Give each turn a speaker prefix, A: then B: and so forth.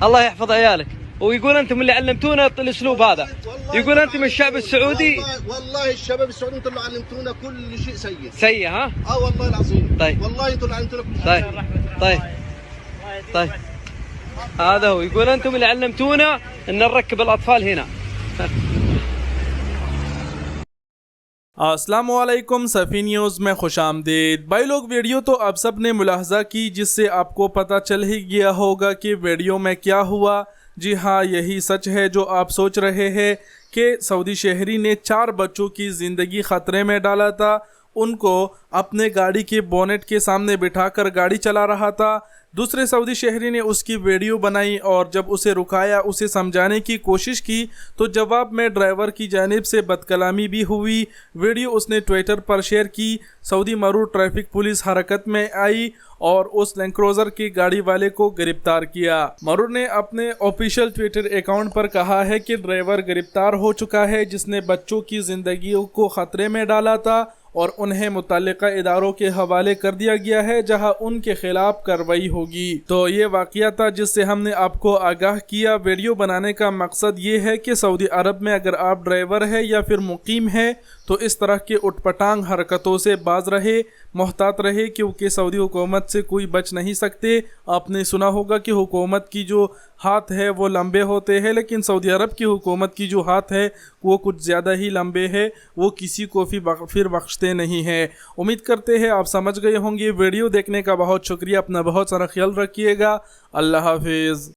A: الله يحفظ عيالك. ويقول انتم اللي علمتونا الاسلوب هذا، يقول انتم الشعب السعودي.
B: والله الشباب السعودي انتم اللي علمتونا كل شيء سيء
A: سيء ها؟
B: والله العظيم.
A: طيب
B: والله انتم اللي علمتونا كل شيء.
A: طيب هذا هو، يقول انتم اللي علمتونا ان نركب الاطفال هنا.
C: अस्सलाम वालेकुम सफ़ी न्यूज़ में खुश आमदीद। भाई लोग, वीडियो तो आप सब ने मुलाहजा की, जिससे आपको पता चल ही गया होगा कि वीडियो में क्या हुआ। जी हाँ, यही सच है जो आप सोच रहे हैं कि सऊदी शहरी ने 4 बच्चों की ज़िंदगी ख़तरे में डाला था। उनको अपने गाड़ी के बोनेट के सामने बिठाकर गाड़ी चला रहा था। दूसरे सऊदी शहरी ने उसकी वीडियो बनाई और जब उसे रुकाया, उसे समझाने की कोशिश की, तो जवाब में ड्राइवर की जानिब से बदकलामी भी हुई। वीडियो उसने ट्विटर पर शेयर की। सऊदी मरूर ट्रैफिक पुलिस हरकत में आई और उस लैंड क्रूज़र की गाड़ी वाले को गिरफ्तार किया। मरूर ने अपने ऑफिशियल ट्विटर अकाउंट पर कहा है कि ड्राइवर गिरफ्तार हो चुका है, जिसने बच्चों की ज़िंदगियों को ख़तरे में डाला था और उन्हें मुतल्लिका इदारों के हवाले कर दिया गया है, जहां उनके खिलाफ कार्रवाई होगी। तो ये वाक़या था जिससे हमने आपको आगाह किया। वीडियो बनाने का मकसद ये है कि सऊदी अरब में अगर आप ड्राइवर है या फिर मुकीम है तो इस तरह के उटपटांग हरकतों से बाज रहे, मोहतात रहे, क्योंकि सऊदी हुकूमत से कोई बच नहीं सकते। आपने सुना होगा कि हुकूमत की जो हाथ है वो लंबे होते हैं, लेकिन सऊदी अरब की हुकूमत की जो हाथ है वो कुछ ज़्यादा ही लंबे है, वो किसी को फिर बख्शते नहीं हैं। उम्मीद करते हैं आप समझ गए होंगे। वीडियो देखने का बहुत शुक्रिया। अपना बहुत सारा ख्याल रखिएगा। अल्लाह हाफिज़।